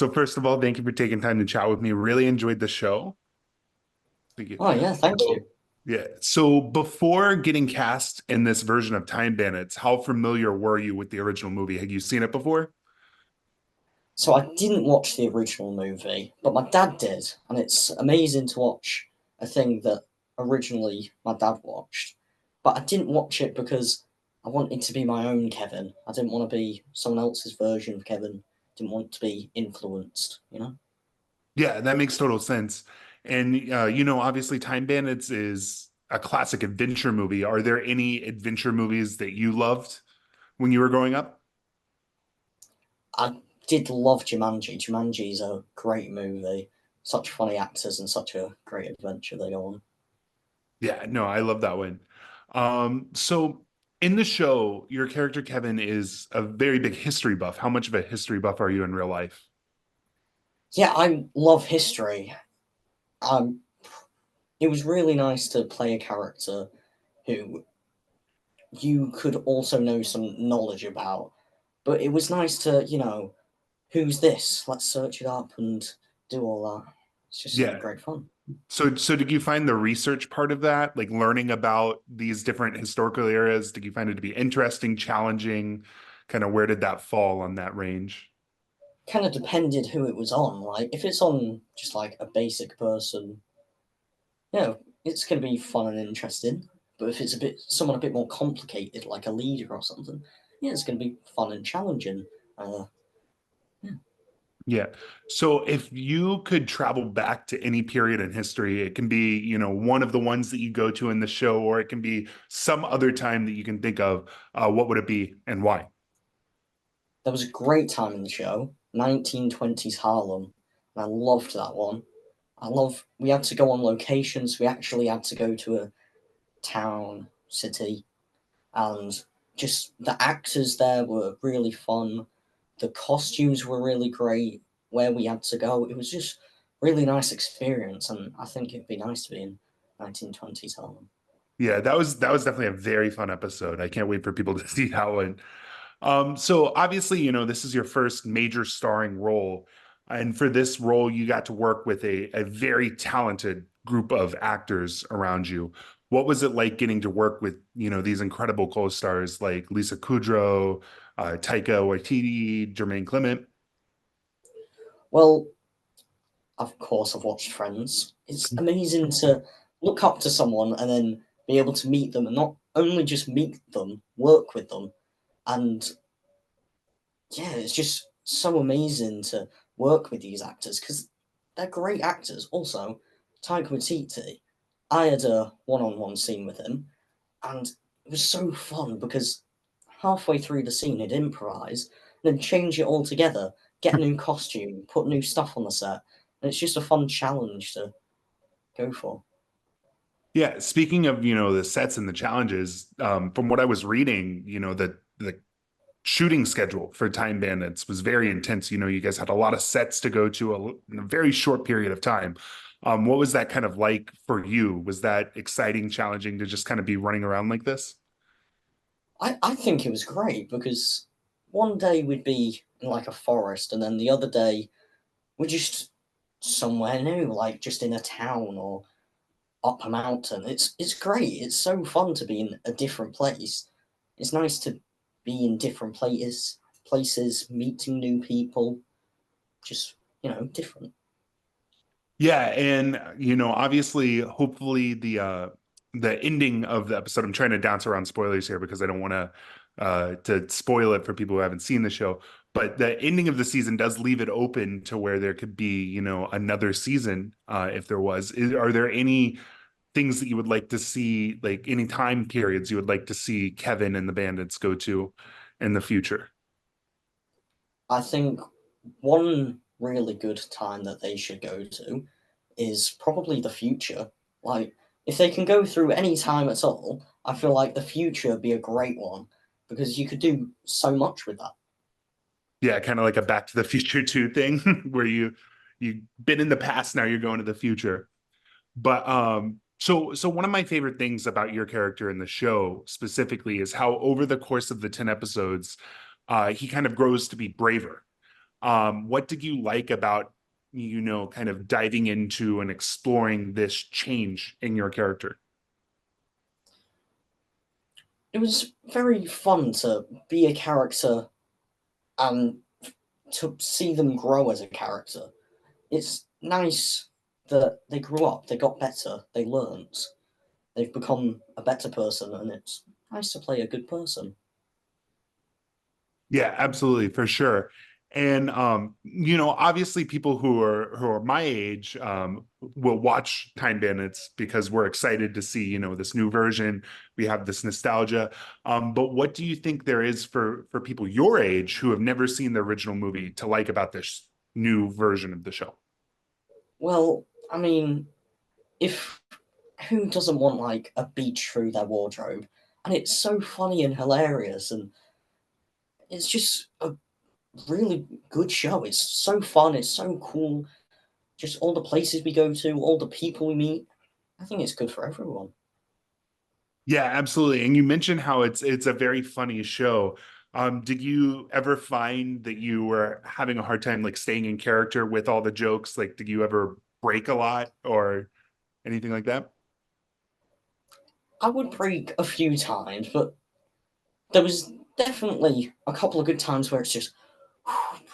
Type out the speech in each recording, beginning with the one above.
So first of all, thank you for taking time to chat with me. Really enjoyed the show. Thank you. Oh yeah, thank So, you. yeah. So before getting cast in this version of Time Bandits, how familiar were you with the original movie? Had you seen it before? So I didn't watch the original movie, but my dad did, and it's amazing to watch a thing that originally my dad watched. But I didn't watch it because I wanted to be my own Kevin. I didn't want to be someone else's version of Kevin. Didn't want to be influenced. Yeah, that makes total sense. And obviously Time Bandits is a classic adventure movie. Are there any adventure movies that you loved when you were growing up? I did love Jumanji. Jumanji is a great movie. Such funny actors and such a great adventure they go on. Yeah, no, I love that one. So in the show, your character Kevin is a very big history buff. How much of a history buff are you in real life? Yeah, I love history. Um, it was really nice to play a character who you could also know some knowledge about. But it was nice to, who's this? Let's search it up and do all that. It's just Yeah. great fun. So did you find the research part of that, like learning about these different historical areas, did you find it to be interesting, challenging? Kind of where did that fall on that range? Kind of depended who it was on. Like, if it's on just like a basic person, it's going to be fun and interesting. But if it's someone a bit more complicated, like a leader or something, yeah, it's going to be fun and challenging. Uh, yeah. Yeah. So if you could travel back to any period in history, it can be, one of the ones that you go to in the show, or it can be some other time that you can think of. What would it be and why? There was a great time in the show, 1920s Harlem, and I loved that one. We had to go on locations. We actually had to go to a town, city, and just the actors there were really fun. The costumes were really great. Where we had to go, it was just really nice experience, and I think it'd be nice to be in 1920s Harlem. Yeah, that was definitely a very fun episode. I can't wait for people to see that one. So obviously, this is your first major starring role. And for this role, you got to work with a very talented group of actors around you. What was it like getting to work with, these incredible co-stars like Lisa Kudrow, Taika Waititi, Jermaine Clement? Well, of course, I've watched Friends. It's amazing to look up to someone and then be able to meet them, and not only just meet them, work with them. And yeah, it's just so amazing to work with these actors because they're great actors. Also, Taika Waititi, I had a one-on-one scene with him, and it was so fun because halfway through the scene, he'd improvise, then change it all together, get a new costume, put new stuff on the set, and it's just a fun challenge to go for. Yeah, speaking of, the sets and the challenges, from what I was reading, the shooting schedule for Time Bandits was very intense. You guys had a lot of sets to go to in a very short period of time. What was that kind of like for you? Was that exciting, challenging to just kind of be running around like this? I think it was great because one day we'd be in like a forest, and then the other day we're just somewhere new, like just in a town or up a mountain. It's great. It's so fun to be in a different place. It's nice to be in different places, meeting new people, just different. Yeah, and obviously, hopefully the ending of the episode. I'm trying to dance around spoilers here because I don't want to spoil it for people who haven't seen the show. But the ending of the season does leave it open to where there could be, another season, if there was. Are there any things that you would like to see, like any time periods you would like to see Kevin and the Bandits go to in the future? I think one really good time that they should go to is probably the future. Like, if they can go through any time at all, I feel like the future would be a great one because you could do so much with that. Yeah, kind of like a Back to the Future 2 thing where you've been in the past, now you're going to the future. But so one of my favorite things about your character in the show specifically is how over the course of the 10 episodes, he kind of grows to be braver. What did you like about, kind of diving into and exploring this change in your character? It was very fun to be a character and to see them grow as a character. It's nice that they grew up, they got better, they learned, they've become a better person, and it's nice to play a good person. Yeah, absolutely, for sure. And obviously people who are my age will watch Time Bandits because we're excited to see, this new version. We have this nostalgia. But what do you think there is for people your age who have never seen the original movie to like about this new version of the show? Well, I mean, if who doesn't want like a beach through their wardrobe? And it's so funny and hilarious, and it's just a really good show. It's so fun, it's so cool. Just all the places we go to, all the people we meet. I think it's good for everyone. Yeah, absolutely. And you mentioned how it's a very funny show. Did you ever find that you were having a hard time like staying in character with all the jokes? Like, did you ever break a lot or anything like that? I would break a few times, but there was definitely a couple of good times where it's just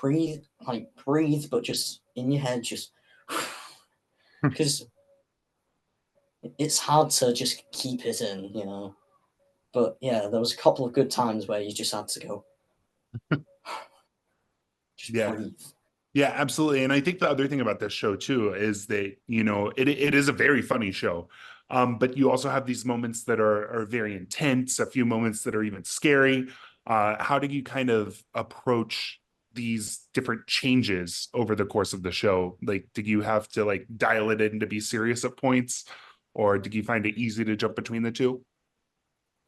breathe, like breathe, but just in your head, just because it's hard to just keep it in. But yeah, there was a couple of good times where you just had to go, just Yeah. breathe. Yeah, absolutely. And I think the other thing about this show too is that, it is a very funny show. But you also have these moments that are very intense, a few moments that are even scary. How do you kind of approach these different changes over the course of the show? Like, did you have to like dial it in to be serious at points, or did you find it easy to jump between the two?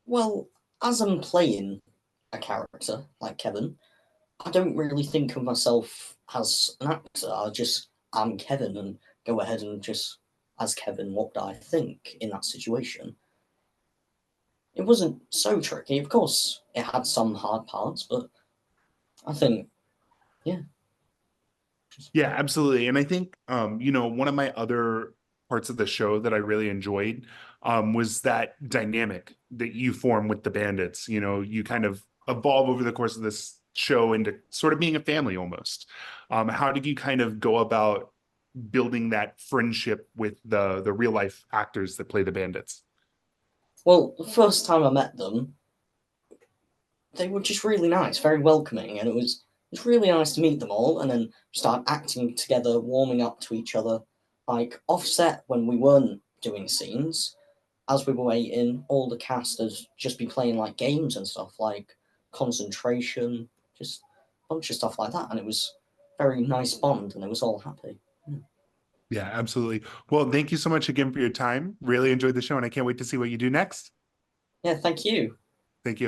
Well, as I'm playing a character like Kevin, I don't really think of myself as an actor. I'm Kevin and go ahead and just as Kevin, what would I think in that situation? It wasn't so tricky. Of course, it had some hard parts, but I think, yeah. Yeah, absolutely. And I think, one of my other parts of the show that I really enjoyed was that dynamic that you form with the bandits. You kind of evolve over the course of this show into sort of being a family almost. How did you kind of go about building that friendship with the real life actors that play the bandits? Well, the first time I met them, they were just really nice, very welcoming, and it was really nice to meet them all, and then start acting together, warming up to each other, like offset when we weren't doing scenes. As we were waiting, all the cast would just be playing like games and stuff, like concentration, just a bunch of stuff like that, and it was very nice bond, and it was all happy. Yeah, Yeah, absolutely. Well, thank you so much again for your time. Really enjoyed the show, and I can't wait to see what you do next. yeah, thank you. Thank you.